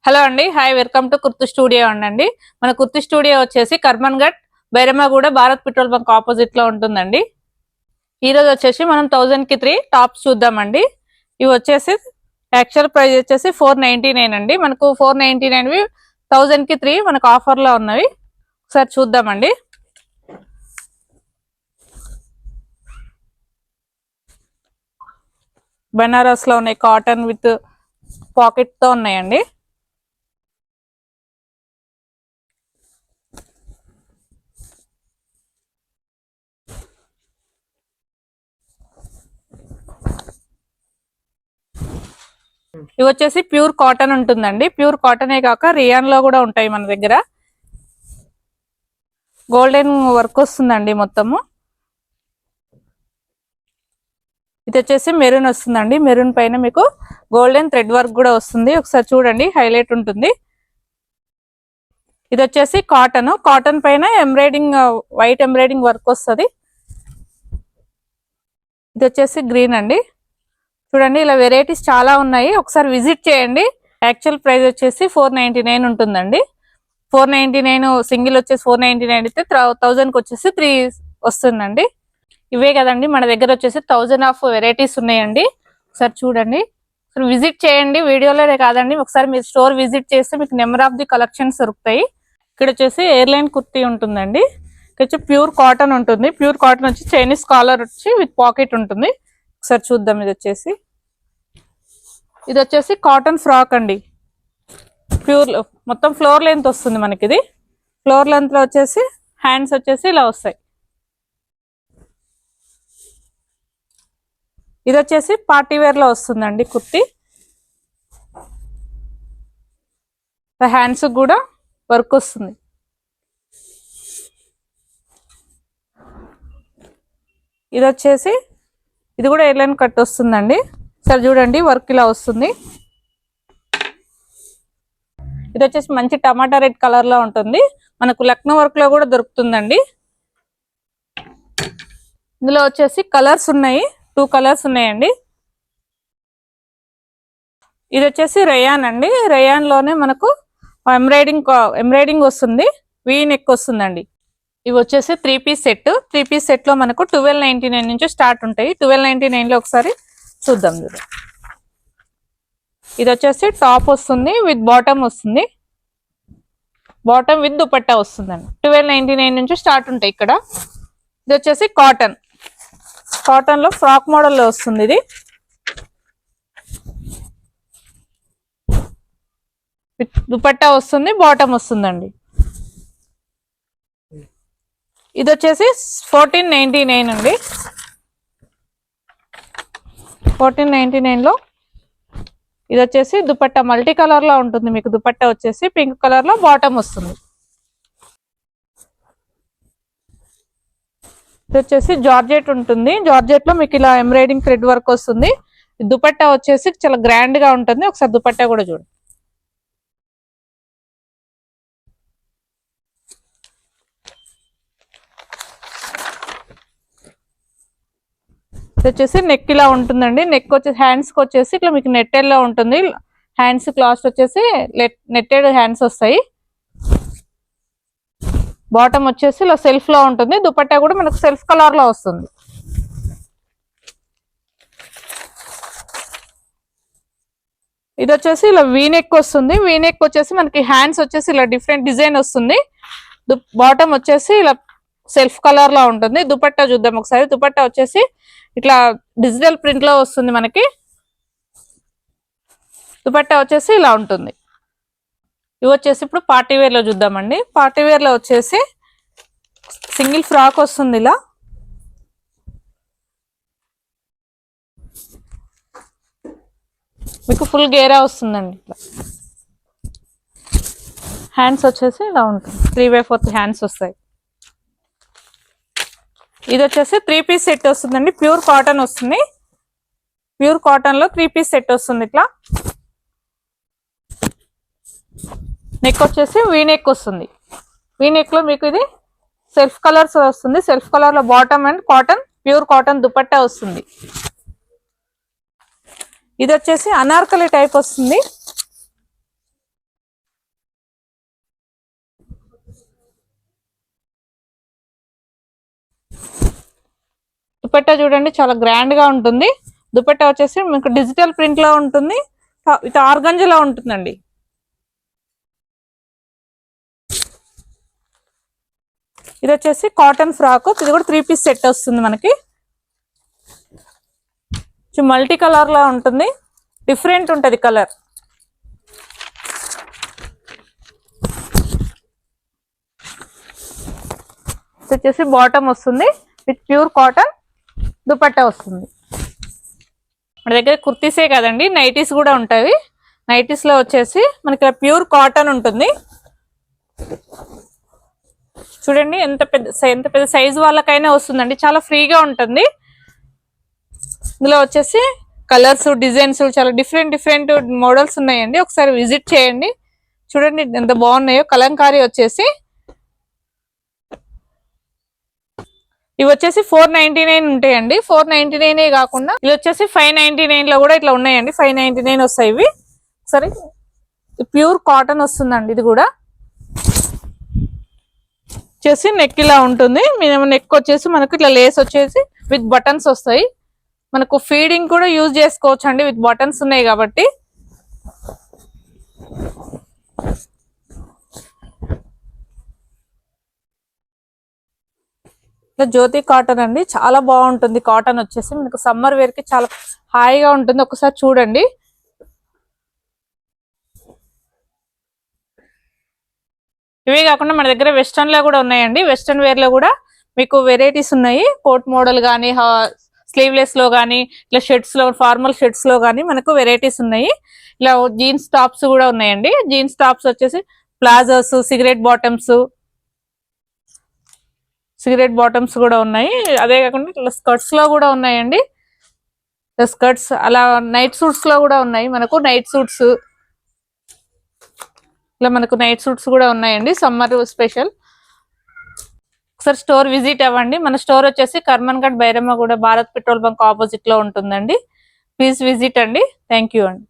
Hello అండి, hi, welcome to kurti studio అండి. మన కుర్తి స్టూడియో వచ్చేసి కర్మన్ ఘట్, బైరమగూడ, భారత్ పెట్రోల్ బంక్ ఆపోజిట్ లో ఉంటుందండి. ఈ రోజు వచ్చేసి మనం 1000 కి 3 టాప్స్ చూద్దామండి. ఇవి వచ్చేసి యాక్చువల్ ప్రైస్ వచ్చేసి 499 అండి. మనకు 499 1000 కి 3 మనకు ఆఫర్ లో ఉన్నవి. ఒకసారి చూద్దామండి. బనారస్ లో ఉన్నాయి, కాటన్ విత్ పాకెట్ తో ఉన్నాయండి. ఇవి వచ్చేసి ప్యూర్ కాటన్ ఉంటుందండి. ప్యూర్ కాటనే కాక రియాన్ లో కూడా ఉంటాయి మన దగ్గర. గోల్డెన్ వర్క్ వస్తుందండి మొత్తము. ఇది వచ్చేసి మెరూన్ వస్తుందండి. మెరూన్ పైన మీకు గోల్డెన్ థ్రెడ్ వర్క్ కూడా వస్తుంది. ఒకసారి చూడండి, హైలైట్ ఉంటుంది. ఇది వచ్చేసి కాటన్. కాటన్ పైన ఎంబ్రాయిడింగ్, వైట్ ఎంబ్రాయిడింగ్ వర్క్ వస్తుంది. ఇది వచ్చేసి గ్రీన్ అండి. చూడండి, ఇలా వెరైటీస్ చాలా ఉన్నాయి. ఒకసారి విజిట్ చేయండి. యాక్చువల్ ప్రైస్ వచ్చేసి 499 ఉంటుందండి. 499 సింగిల్ వచ్చేసి 499 అయితే 1000 కి వచ్చేసి 3 వస్తుందండి. ఇవే కదండి, మన దగ్గర వచ్చేసి 1000 ఆఫ్ వెరైటీస్ ఉన్నాయండి. ఒకసారి చూడండి, విజిట్ చేయండి. వీడియోలోనే కాదండి, ఒకసారి మీరు స్టోర్ విజిట్ చేస్తే మీకు నెంబర్ ఆఫ్ ది కలెక్షన్స్ దొరుకుతాయి. ఇక్కడ వచ్చేసి ఎయిర్లైన్ కుర్తీ ఉంటుందండి. ఇక్కడ వచ్చి ప్యూర్ కాటన్ ఉంటుంది. ప్యూర్ కాటన్ వచ్చి చైనీస్ కాలర్ వచ్చి విత్ పాకెట్ ఉంటుంది. ఒకసారి చూద్దాం. ఇది వచ్చేసి కాటన్ ఫ్రాక్ అండి. ప్యూర్ మొత్తం ఫ్లోర్ లెంత్ వస్తుంది మనకి. ఇది ఫ్లోర్ లెంత్ లో వచ్చేసి హ్యాండ్స్ వచ్చేసి ఇలా వస్తాయి. ఇది వచ్చేసి పార్టీ వేర్ లో వస్తుందండి కుర్తీ. హ్యాండ్స్ కూడా వర్క్ వస్తుంది. ఇది వచ్చేసి ఇది కూడా ఎయిర్లైన్ కట్ వస్తుందండి. సరే చూడండి, వర్క్ ఇలా వస్తుంది. ఇది వచ్చేసి మంచి టమాటా రెడ్ కలర్ లో ఉంటుంది. మనకు లక్నో వర్క్ లో కూడా దొరుకుతుందండి. ఇందులో వచ్చేసి కలర్స్ ఉన్నాయి, 2 కలర్స్ ఉన్నాయండి. ఇది వచ్చేసి రేయాన్ అండి. రేయాన్ లోనే మనకు ఎంబ్రాయిడింగ్ వస్తుంది. వీ నెక్ వస్తుందండి. ఇవి వచ్చేసి 3 పీస్ సెట్. 3 పీస్ సెట్ లో మనకు 1299 నుంచి స్టార్ట్ ఉంటాయి. 1299 లో ఒకసారి చూద్దాం. ఇది వచ్చేసి టాప్ వస్తుంది, విత్ బాటమ్ వస్తుంది. బాటమ్ విత్ దుపట్టా వస్తుందండి. 1299 నుంచి స్టార్ట్ ఉంటాయి ఇక్కడ. ఇది వచ్చేసి కాటన్. కాటన్ లో ఫ్రాక్ మోడల్ లో వస్తుంది. ఇది విత్ దుపట్టా వస్తుంది, బాటమ్ వస్తుందండి. ఇది వచ్చేసి 1499 అండి. 1499 లో ఇది వచ్చేసి దుపట్టా మల్టీ కలర్ లో ఉంటుంది. మీకు దుపట్టా వచ్చేసి పింక్ కలర్ లో బాటమ్ వస్తుంది. ఇది వచ్చేసి జార్జెట్ ఉంటుంది. జార్జెట్ లో మీకు ఇలా ఎంబ్రాయిడింగ్ థ్రెడ్ వర్క్ వస్తుంది. దుపట్టా వచ్చేసి చాలా గ్రాండ్ గా ఉంటుంది. ఒకసారి దుపట్టా కూడా చూడండి. ఇది వచ్చేసి నెక్ ఇలా ఉంటుందండి. నెక్ వచ్చేసి హ్యాండ్స్ కి వచ్చేసి ఇట్లా మీకు నెట్టెడ్ లో ఉంటుంది. హ్యాండ్స్ క్లాత్ వచ్చేసి నెట్టెడ్ హ్యాండ్స్ వస్తాయి. బాటమ్ వచ్చేసి ఇలా సెల్ఫ్ లో ఉంటుంది. దుపట్టా కూడా మనకు సెల్ఫ్ కలర్ లో వస్తుంది. ఇది వచ్చేసి ఇలా వీనెక్ వస్తుంది. వీనెక్ వచ్చేసి మనకి హ్యాండ్స్ వచ్చేసి ఇలా డిఫరెంట్ డిజైన్ వస్తుంది. బాటమ్ వచ్చేసి ఇలా సెల్ఫ్ కలర్ లో ఉంటుంది. దుపట్టా చూద్దాం ఒకసారి. దుపట్టా వచ్చేసి ఇట్లా డిజిటల్ ప్రింట్ లో వస్తుంది మనకి. దుపట్టా వచ్చేసి ఇలా ఉంటుంది. ఇవి వచ్చేసి ఇప్పుడు పార్టీ వేర్ లో చూద్దామండి. పార్టీ వేర్ లో వచ్చేసి సింగిల్ ఫ్రాక్ వస్తుంది. ఇలా మీకు ఫుల్ గేరా వస్తుందండి. ఇట్లా హ్యాండ్స్ వచ్చేసి ఇలా ఉంటుంది. 3/4 హ్యాండ్స్ వస్తాయి. ఇది వచ్చేసి 3 పీస్ సెట్ వస్తుందండి. ప్యూర్ కాటన్ వస్తుంది. ప్యూర్ కాటన్ లో 3 పీస్ సెట్ వస్తుంది. ఇట్లా నెక్ వచ్చేసి వీ నెక్ వస్తుంది. వీ నెక్ లో మీకు ఇది సెల్ఫ్ కలర్స్ వస్తుంది. సెల్ఫ్ కలర్ లో bottom and cotton, pure cotton dupatta వస్తుంది. ఇది వచ్చేసి అనార్కలి టైప్ వస్తుంది. దుపట్టా చూడండి చాలా గ్రాండ్ గా ఉంటుంది. దుపట్టా వచ్చేసి మీకు డిజిటల్ ప్రింట్ లో ఉంటుంది, విత్ ఆర్గంజా లో ఉంటుందండి. ఇది వచ్చేసి కాటన్ ఫ్రాక్, ఇది కూడా 3 పీస్ సెట్ వస్తుంది మనకి. మల్టీ కలర్ లా ఉంటుంది, డిఫరెంట్ ఉంటది కలర్. ఇది వచ్చేసి బాటమ్ వస్తుంది విత్ ప్యూర్ కాటన్, దుపట్టా వస్తుంది. మన దగ్గర కుర్తీసే కదండి, నైటీస్ కూడా ఉంటాయి. నైటీస్ లో వచ్చేసి మనకి ప్యూర్ కాటన్ ఉంటుంది. చూడండి ఎంత పెద్ద సైజు వాళ్ళకైనా వస్తుందండి, చాలా ఫ్రీగా ఉంటుంది. ఇందులో వచ్చేసి కలర్స్, డిజైన్స్ చాలా డిఫరెంట్ మోడల్స్ ఉన్నాయండి. ఒకసారి విజిట్ చేయండి, చూడండి ఎంత బాగున్నాయో. కలంకారీ వచ్చేసి ఇవి వచ్చేసి 499 ఉంటాయండి. 499 కాకుండా ఇది వచ్చేసి 599 లో కూడా ఇట్లా ఉన్నాయండి. 599 వస్తాయి ఇవి. సరే, ప్యూర్ కాటన్ వస్తుందండి. ఇది కూడా వచ్చేసి నెక్ ఇలా ఉంటుంది. నెక్ వచ్చేసి మనకు ఇట్లా లేస్ వచ్చేసి విత్ బటన్స్ వస్తాయి. మనకు ఫీడింగ్ కూడా యూజ్ చేసుకోవచ్చు అండి, విత్ బటన్స్ ఉన్నాయి కాబట్టి. జ్యోతి కాటన్ అండి, చాలా బాగుంటుంది. కాటన్ వచ్చేసి మనకు సమ్మర్ వేర్ కి చాలా హాయిగా ఉంటుంది. ఒకసారి చూడండి. ఇవే కాకుండా మన దగ్గర వెస్ట్రన్ లో కూడా ఉన్నాయండి. వెస్ట్రన్ వేర్ లో కూడా మీకు వెరైటీస్ ఉన్నాయి. కోట్ మోడల్ కానీ, స్లీవ్లెస్ లో కానీ, ఇట్లా షర్ట్స్ లో, ఫార్మల్ షర్ట్స్ లో కానీ మనకు వెరైటీస్ ఉన్నాయి. ఇలా జీన్స్ టాప్స్ కూడా ఉన్నాయండి. జీన్స్ టాప్స్ వచ్చేసి ప్లాజోస్, సిగరెట్ బాటమ్స్ కూడా ఉన్నాయి. అదే కాకుండా ఇట్లా స్కర్ట్స్ లో కూడా ఉన్నాయండి. స్కర్ట్స్ అలా నైట్ సూట్స్ లో కూడా ఉన్నాయి. మనకు నైట్ సూట్స్, ఇలా మనకు నైట్ సూట్స్ కూడా ఉన్నాయండి, సమ్మర్ స్పెషల్. ఒకసారి స్టోర్ విజిట్ అవ్వండి. మన స్టోర్ వచ్చేసి Karmanghat, Bairamalguda, Bharat petrol bunk opposite లో ఉంటుందండి. ప్లీజ్ విజిట్ అండి. థ్యాంక్ యూ అండి.